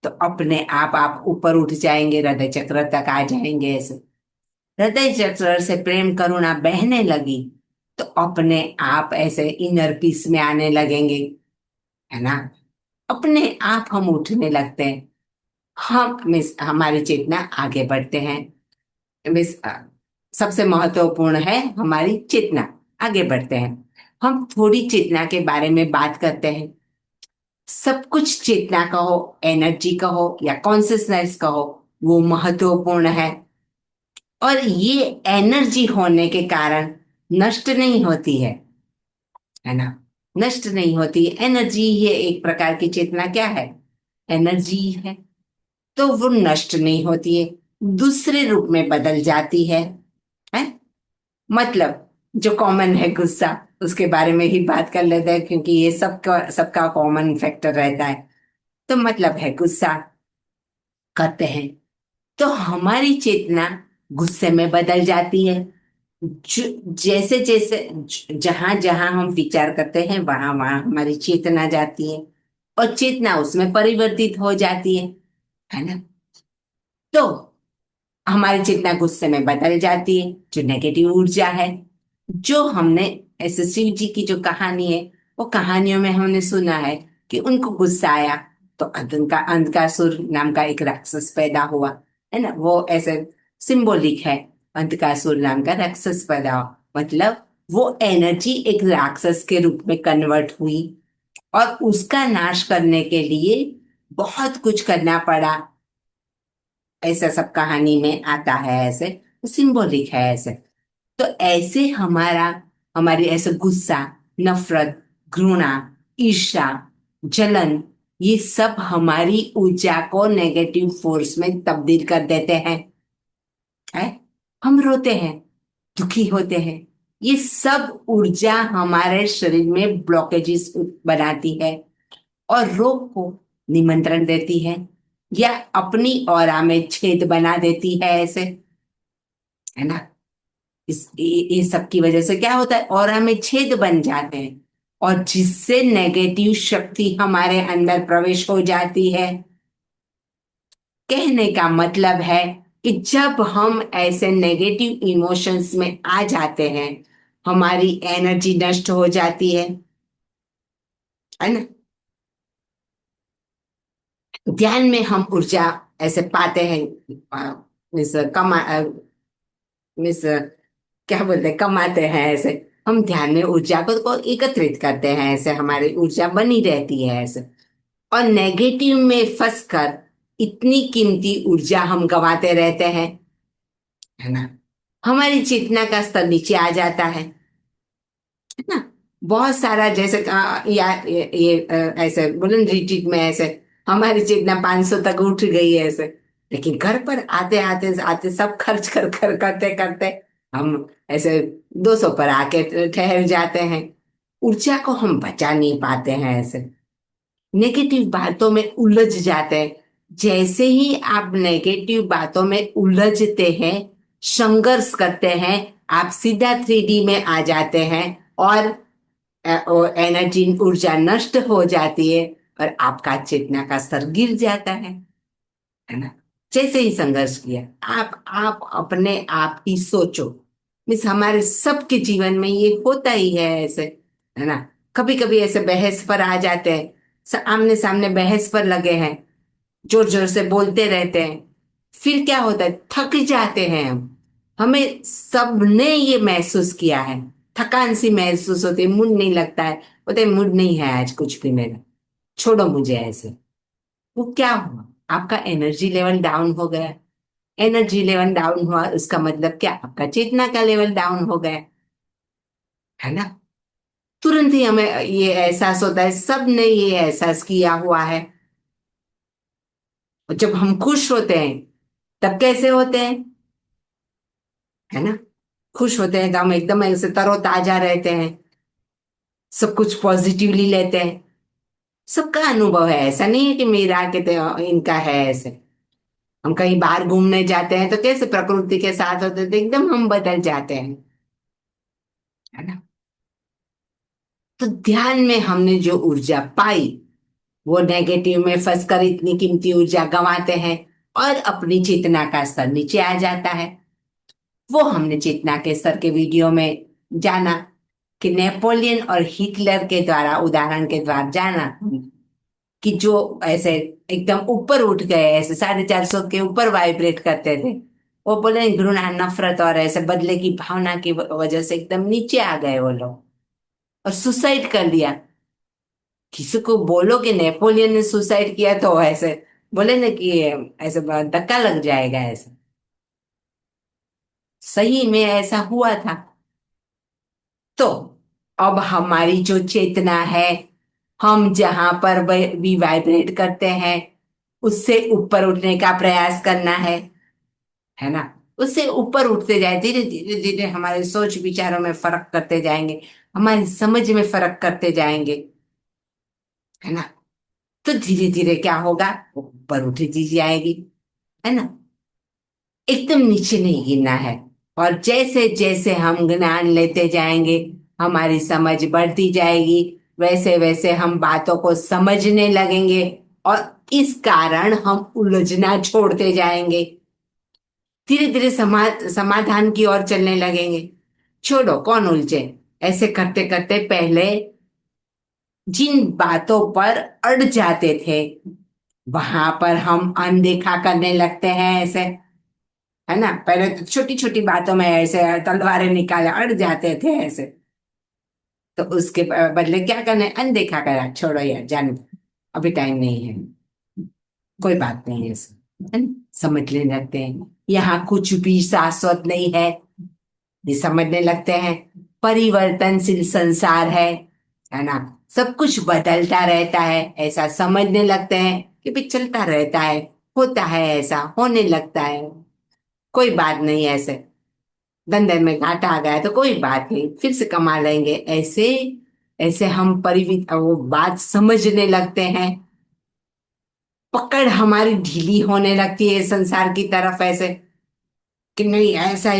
तो अपने आप ऊपर उठ जाएंगे, हृदय चक्र तक आ जाएंगे ऐसे। हृदय चक्र से प्रेम करुणा बहने लगी तो अपने आप ऐसे इनर पीस में आने लगेंगे, है ना। अपने आप हम उठने लगते हैं। हम मिस हमारी चेतना आगे बढ़ते हैं। मिस सबसे महत्वपूर्ण है हमारी चेतना। आगे बढ़ते हैं, हम थोड़ी चेतना के बारे में बात करते हैं। सब कुछ चेतना कहो, एनर्जी कहो या कॉन्सियसनेस कहो, वो महत्वपूर्ण है। और ये एनर्जी होने के कारण नष्ट नहीं होती है ना। नष्ट नहीं होती एनर्जी, ये एक प्रकार की चेतना क्या है? एनर्जी है। तो वो नष्ट नहीं होती है, दूसरे रूप में बदल जाती है। मतलब जो कॉमन है गुस्सा, उसके बारे में ही बात कर लेते हैं क्योंकि ये सबका सबका कॉमन फैक्टर रहता है। तो मतलब है गुस्सा करते हैं तो हमारी चेतना गुस्से में बदल जाती है। जैसे जैसे जहां जहां हम विचार करते हैं वहां वहां हमारी चेतना जाती है, और चेतना उसमें परिवर्तित हो जाती है ना। तो हमारी चेतना गुस्से में बदल जाती है, जो नेगेटिव ऊर्जा है। जो हमने ऐसे शिव जी की जो कहानी है, वो कहानियों में हमने सुना है कि उनको गुस्सा आया तो अंधकासुर नाम का एक राक्षस पैदा हुआ, है ना। वो ऐसे सिंबॉलिक है, अंधकासुर नाम का राक्षस पैदा हुआ मतलब वो एनर्जी एक राक्षस के रूप में कन्वर्ट हुई, और उसका नाश करने के लिए बहुत कुछ करना पड़ा। ऐसा सब कहानी में आता है, ऐसे सिंबॉलिक है ऐसे। तो ऐसे हमारी ऐसे गुस्सा, नफरत, घृणा, ईर्ष्या, जलन, ये सब हमारी ऊर्जा को नेगेटिव फोर्स में तब्दील कर देते हैं, है। हम रोते हैं, दुखी होते हैं, ये सब ऊर्जा हमारे शरीर में ब्लॉकेजेस बनाती है और रोग को निमंत्रण देती है, या अपनी ऑरा में छेद बना देती है ऐसे, है ना। ये सब की वजह से क्या होता है, ऑरा में छेद बन जाते हैं, और जिससे नेगेटिव शक्ति हमारे अंदर प्रवेश हो जाती है। कहने का मतलब है कि जब हम ऐसे नेगेटिव इमोशंस में आ जाते हैं, हमारी एनर्जी नष्ट हो जाती है ना। ध्यान में हम ऊर्जा ऐसे पाते हैं, मिस कमा मिस क्या बोलते हैं, कमाते हैं ऐसे। हम ध्यान में ऊर्जा को एकत्रित करते हैं, ऐसे हमारी ऊर्जा बनी रहती है ऐसे। और नेगेटिव में फंसकर इतनी कीमती ऊर्जा हम गंवाते रहते हैं, है ना। हमारी चेतना का स्तर नीचे आ जाता है ना। बहुत सारा जैसे ऐसे बुलंद रिट्रीट में ऐसे हमारी चेतना 500 तक उठ गई है ऐसे, लेकिन घर पर आते आते आते सब खर्च कर कर करते करते हम ऐसे 200 पर आके ठहर जाते हैं। ऊर्जा को हम बचा नहीं पाते हैं ऐसे, नेगेटिव बातों में उलझ जाते हैं। जैसे ही आप नेगेटिव बातों में उलझते हैं, संघर्ष करते हैं, आप सीधा 3D में आ जाते हैं, और एनर्जी ऊर्जा नष्ट हो जाती है, और आपका चेतना का स्तर गिर जाता है ना। जैसे ही संघर्ष किया, आप अपने आप ही सोचो। मिस हमारे सबके जीवन में ये होता ही है ऐसे, है ना। कभी कभी ऐसे बहस पर आ जाते हैं, आमने सामने बहस पर लगे हैं, जोर जोर से बोलते रहते हैं। फिर क्या होता है, थक जाते हैं हम। हमें सबने ये महसूस किया है, थकान सी महसूस होती है, मूड नहीं लगता है, बोलते मूड नहीं है आज कुछ भी मेरा, छोड़ो मुझे ऐसे। वो क्या हुआ, आपका एनर्जी लेवल डाउन हो गया। एनर्जी लेवल डाउन हुआ, उसका मतलब क्या, आपका चेतना का लेवल डाउन हो गया, है ना। तुरंत ही हमें ये एहसास होता है, सबने ये एहसास किया हुआ है। और जब हम खुश होते हैं तब कैसे होते हैं, है ना। खुश होते हैं तो हम एकदम ऐसे तरोताजा रहते हैं, सब कुछ पॉजिटिवली लेते हैं। सबका अनुभव है, ऐसा नहीं है कि मेरा के इनका है ऐसे। हम कहीं बाहर घूमने जाते हैं तो कैसे प्रकृति के साथ होते हैं तो एकदम हम बदल जाते हैं, है ना। तो ध्यान में हमने जो ऊर्जा पाई, वो नेगेटिव में फंसकर इतनी कीमती ऊर्जा गंवाते हैं, और अपनी चेतना का स्तर नीचे आ जाता है। वो हमने चेतना के स्तर के वीडियो में जाना कि नेपोलियन और हिटलर के द्वारा, उदाहरण के द्वारा जाना कि जो ऐसे एकदम ऊपर उठ गए, ऐसे 450 के ऊपर वाइब्रेट करते थे, वो बोले घृणा, नफरत और ऐसे बदले की भावना की वजह से एकदम नीचे आ गए वो लोग, और सुसाइड कर लिया। किसी को बोलो कि नेपोलियन ने सुसाइड किया तो ऐसे बोले ना कि ऐसे धक्का लग जाएगा ऐसे। सही में ऐसा हुआ था। तो अब हमारी जो चेतना है, हम जहां पर भी वाइब्रेट करते हैं, उससे ऊपर उठने का प्रयास करना है ना। उससे ऊपर उठते जाए, धीरे धीरे धीरे हमारे सोच विचारों में फर्क करते जाएंगे, हमारी समझ में फर्क करते जाएंगे, है ना। तो धीरे धीरे क्या होगा, वो ऊपर उठती जाएगी, है ना। एकदम नीचे नहीं गिरना है। और जैसे जैसे हम ज्ञान लेते जाएंगे, हमारी समझ बढ़ती जाएगी, वैसे वैसे हम बातों को समझने लगेंगे, और इस कारण हम उलझना छोड़ते जाएंगे। धीरे धीरे समाधान की ओर चलने लगेंगे। छोड़ो कौन उलझे। ऐसे करते करते पहले जिन बातों पर अड़ जाते थे वहां पर हम अनदेखा करने लगते हैं ऐसे, है ना। पहले तो छोटी छोटी बातों में ऐसे तलवारें निकाले अड़ जाते थे ऐसे। तो उसके बदले क्या करना है, अनदेखा करा, छोड़ो यार जाने दो, अभी टाइम नहीं है, कोई बात नहीं है ऐसे, है ना? समझ लेने लगते हैं यहाँ कुछ भी शाश्वत नहीं है। ये समझने लगते हैं परिवर्तनशील संसार है ना। सब कुछ बदलता रहता है ऐसा समझने लगते हैं कि भी चलता रहता है, होता है ऐसा, होने लगता है, कोई बात नहीं ऐसे। धंधे में घाटा आ गया तो कोई बात नहीं, फिर से कमा लेंगे ऐसे। ऐसे हम वो बात समझने लगते हैं। पकड़ हमारी ढीली होने लगती है संसार की तरफ ऐसे, कि नहीं ऐसा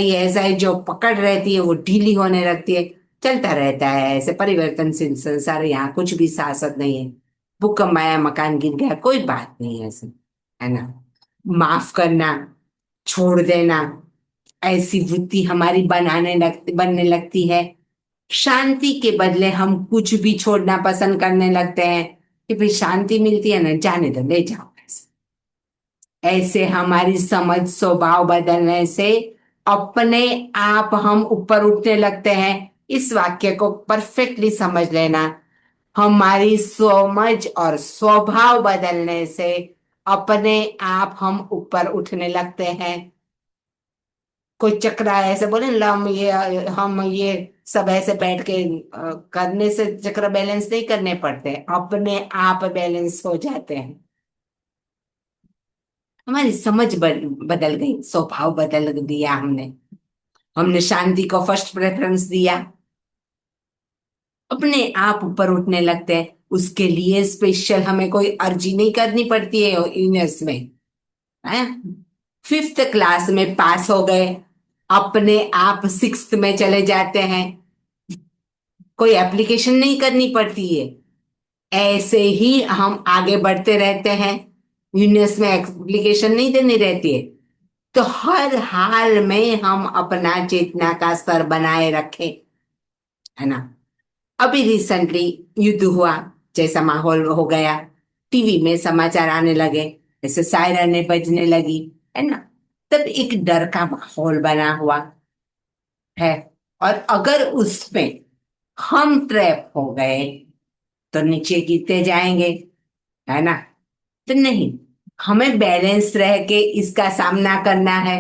ही जो पकड़ रहती है वो ढीली होने लगती है। चलता रहता है ऐसे परिवर्तनशील संसार, यहाँ कुछ भी शाश्वत नहीं है। भूकंप आया मकान गिर गया, कोई बात नहीं है ऐसे, है ना। माफ करना, छोड़ देना, ऐसी वृत्ति हमारी बनने लगती है। शांति के बदले हम कुछ भी छोड़ना पसंद करने लगते हैं कि भाई शांति मिलती है ना, जाने दो, ले जाओ ऐसे। ऐसे हमारी समझ स्वभाव बदलने से अपने आप हम ऊपर उठने लगते हैं। इस वाक्य को परफेक्टली समझ लेना। हमारी समझ और स्वभाव बदलने से अपने आप हम ऊपर उठने लगते हैं। कोई चक्रा ऐसे बोले ना, हम ये सब ऐसे बैठ के करने से चक्र बैलेंस नहीं करने पड़ते, अपने आप बैलेंस हो जाते हैं। हमारी समझ बदल गई, स्वभाव बदल दिया हमने। हमने शांति को फर्स्ट प्रेफरेंस दिया, अपने आप ऊपर उठने लगते हैं। उसके लिए स्पेशल हमें कोई अर्जी नहीं करनी पड़ती है यूनिवर्स में, है। फिफ्थ क्लास में पास हो गए, अपने आप सिक्स्थ में चले जाते हैं, कोई एप्लीकेशन नहीं करनी पड़ती है। ऐसे ही हम आगे बढ़ते रहते हैं, यूनिवर्स में एप्लीकेशन नहीं देनी रहती है। तो हर हाल में हम अपना चेतना का स्तर बनाए रखें, है ना। अभी रिसेंटली युद्ध हुआ, जैसा माहौल हो गया, टीवी में समाचार आने लगे, जैसे सायरनें बजने लगी, है ना। तब एक डर का माहौल बना हुआ है। और अगर उसमें हम ट्रैप हो गए तो नीचे गिरते जाएंगे, है ना। तो नहीं, हमें बैलेंस रह के इसका सामना करना है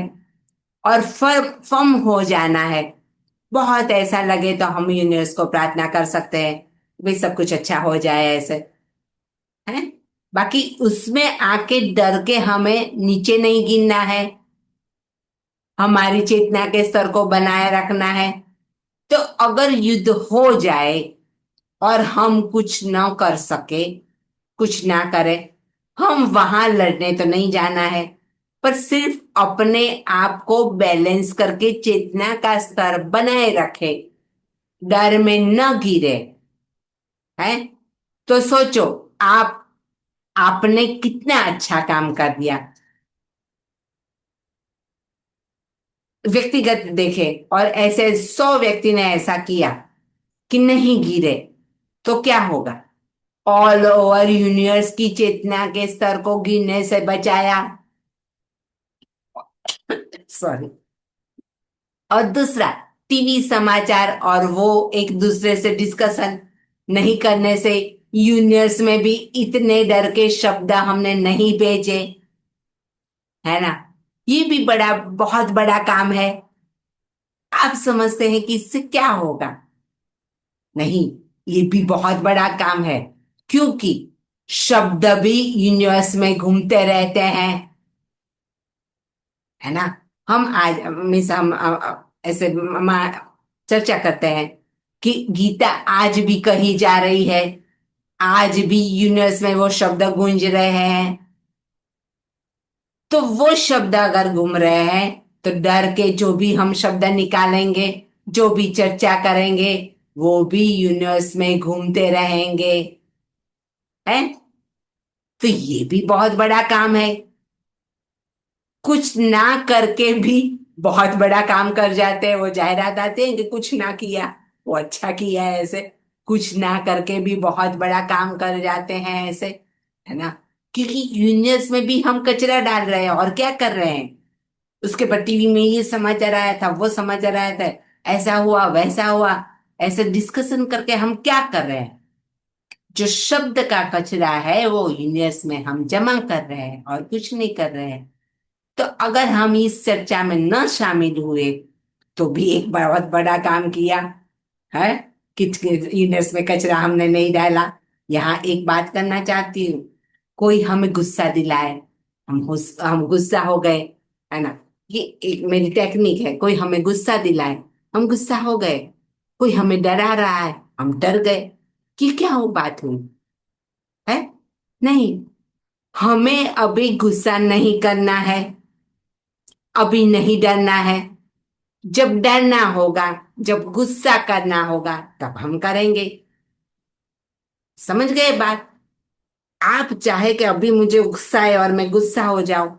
और फर्म हो जाना है। बहुत ऐसा लगे तो हम यूनिवर्स को प्रार्थना कर सकते हैं, भाई सब कुछ अच्छा हो जाए ऐसे, है। बाकी उसमें आके डर के हमें नीचे नहीं गिरना है, हमारी चेतना के स्तर को बनाए रखना है। तो अगर युद्ध हो जाए और हम कुछ ना कर सके, कुछ ना करें, हम वहां लड़ने तो नहीं जाना है, पर सिर्फ अपने आप को बैलेंस करके चेतना का स्तर बनाए रखे, डर में न गिरे, है। तो सोचो, आप आपने कितना अच्छा काम कर दिया। व्यक्तिगत देखे और ऐसे 100 व्यक्ति ने ऐसा किया कि नहीं गिरे, तो क्या होगा। ऑल ओवर यूनिवर्स की चेतना के स्तर को गिरने से बचाया। सॉरी। और दूसरा, टीवी समाचार और वो एक दूसरे से डिस्कशन नहीं करने से यूनिवर्स में भी इतने डर के शब्द हमने नहीं भेजे, है ना। ये भी बहुत बड़ा काम है। आप समझते हैं कि इससे क्या होगा। नहीं, ये भी बहुत बड़ा काम है, क्योंकि शब्द भी यूनिवर्स में घूमते रहते हैं, है ना। हम आज मिस हम ऐसे चर्चा करते हैं कि गीता आज भी कही जा रही है, आज भी यूनिवर्स में वो शब्द गूंज रहे हैं। तो वो शब्द अगर घूम रहे हैं तो डर के जो भी हम शब्द निकालेंगे, जो भी चर्चा करेंगे, वो भी यूनिवर्स में घूमते रहेंगे, है। तो ये भी बहुत बड़ा काम है। कुछ ना करके भी बहुत बड़ा काम कर जाते हैं। वो जाहिरात आते हैं कि कुछ ना किया वो अच्छा किया है, ऐसे कुछ ना करके भी बहुत बड़ा काम कर जाते हैं ऐसे, है ना। क्योंकि यूनिवर्स में भी हम कचरा डाल रहे हैं और क्या कर रहे हैं। उसके बाद टीवी में ये समाचार आया था, वो समाचार आया था, ऐसा हुआ वैसा हुआ, ऐसे डिस्कशन करके हम क्या कर रहे हैं। जो शब्द का कचरा है वो यूनिवर्स में हम जमा कर रहे हैं और कुछ नहीं कर रहे हैं। तो अगर हम इस चर्चा में न शामिल हुए तो भी एक बहुत बड़ा काम किया है। यूनिवर्स में कचरा हमने नहीं डाला। यहाँ एक बात करना चाहती हूँ, कोई हमें गुस्सा दिलाए, हम गुस्सा हो गए, है ना। ये एक मेरी टेक्निक है, कोई हमें गुस्सा दिलाए, हम गुस्सा हो गए। कोई हमें डरा रहा है, हम डर गए। कि क्या वो बात हुई है? नहीं, हमें अभी गुस्सा नहीं करना है, अभी नहीं डरना है। जब डरना होगा, जब गुस्सा करना होगा तब हम करेंगे। समझ गए बात? आप चाहे कि अभी मुझे गुस्सा है और मैं गुस्सा हो जाऊं,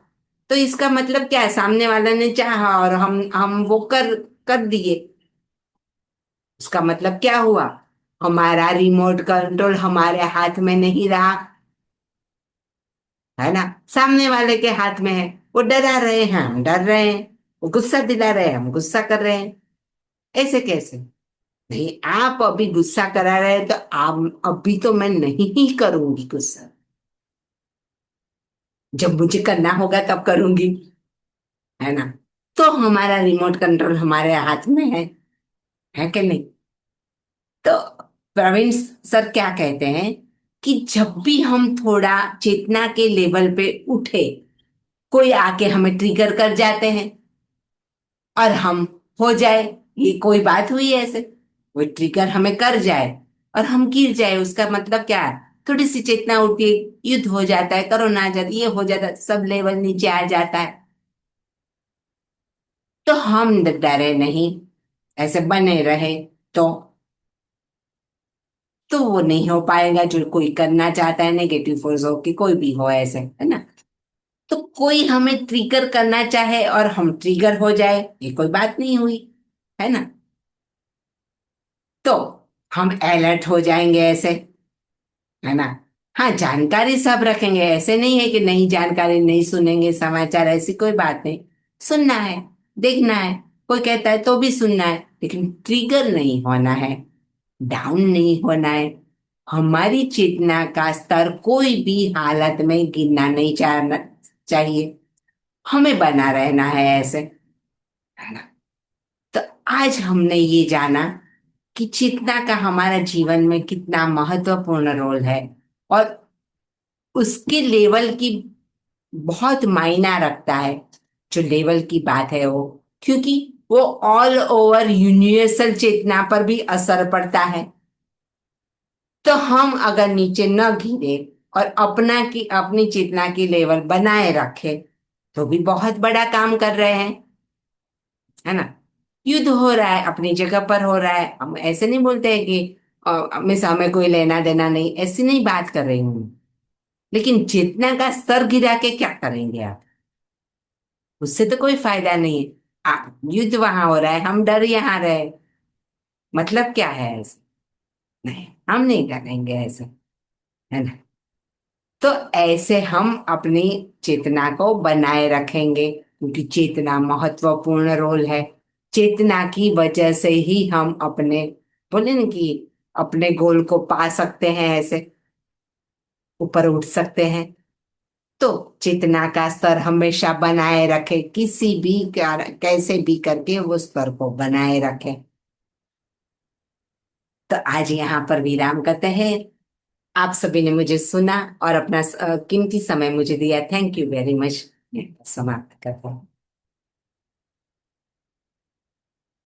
तो इसका मतलब क्या है? सामने वाला ने चाहा और हम वो कर दिए। उसका मतलब क्या हुआ? हमारा रिमोट कंट्रोल हमारे हाथ में नहीं रहा, है ना। सामने वाले के हाथ में है। वो डरा रहे हैं, हम डर रहे हैं। वो गुस्सा दिला रहे हैं, हम गुस्सा कर रहे हैं। ऐसे कैसे? नहीं, आप अभी गुस्सा करा रहे हैं तो आप अभी तो मैं नहीं ही करूंगी गुस्सा। जब मुझे करना होगा तब करूंगी, है ना। तो हमारा रिमोट कंट्रोल हमारे हाथ में है कि नहीं। तो प्रवीण सर क्या कहते हैं कि जब भी हम थोड़ा चेतना के लेवल पे उठे, कोई आके हमें ट्रिगर कर जाते हैं और हम हो जाए, ये कोई बात हुई है ऐसे? वो ट्रिगर हमें कर जाए और हम गिर जाए, उसका मतलब क्या है? थोड़ी सी चेतना उठी, युद्ध हो जाता है, कोरोना आ जाती है, ये हो जाता है, सब लेवल नीचे आ जाता है। तो हम डरे नहीं, ऐसे बने रहे तो तो वो नहीं हो पाएगा। जो कोई करना चाहता है, नेगेटिव फोर्स हो कि कोई भी हो ऐसे, है ना। तो कोई हमें ट्रिगर करना चाहे और हम ट्रिगर हो जाए, ये कोई बात नहीं हुई, है ना। तो हम अलर्ट हो जाएंगे ऐसे, है ना। हाँ, जानकारी सब रखेंगे, ऐसे नहीं है कि नहीं जानकारी नहीं सुनेंगे समाचार, ऐसी कोई बात नहीं। सुनना है, देखना है, कोई कहता है तो भी सुनना है, लेकिन ट्रिगर नहीं होना है, डाउन नहीं होना है। हमारी चेतना का स्तर कोई भी हालत में गिरना नहीं चाहिए। हमें बना रहना है ऐसे, है ना। तो आज हमने ये जाना कि चेतना का हमारा जीवन में कितना महत्वपूर्ण रोल है, और उसके लेवल की बहुत मायना रखता है। जो लेवल की बात है वो, क्योंकि वो ऑल ओवर यूनिवर्सल चेतना पर भी असर पड़ता है। तो हम अगर नीचे न गिरे और अपनी चेतना की लेवल बनाए रखे तो भी बहुत बड़ा काम कर रहे हैं, है ना। युद्ध हो रहा है, अपनी जगह पर हो रहा है। हम ऐसे नहीं बोलते हैं कि हमें कोई लेना देना नहीं, ऐसी नहीं बात कर रही हूँ। लेकिन चेतना का स्तर गिरा के क्या करेंगे आप? उससे तो कोई फायदा नहीं है। युद्ध वहां हो रहा है, हम डर यहाँ रहे, मतलब क्या है ऐसे? नहीं, हम नहीं करेंगे ऐसे, है ना। तो ऐसे हम अपनी चेतना को बनाए रखेंगे, क्योंकि चेतना महत्वपूर्ण रोल है। चेतना की वजह से ही हम अपने, बोले ना कि अपने गोल को पा सकते हैं, ऐसे ऊपर उठ सकते हैं। तो चेतना का स्तर हमेशा बनाए रखे, किसी भी कैसे भी करके वो स्तर को बनाए रखे। तो आज यहाँ पर विराम करते हैं। आप सभी ने मुझे सुना और अपना कीमती समय मुझे दिया, थैंक यू वेरी मच। समाप्त करते हैं।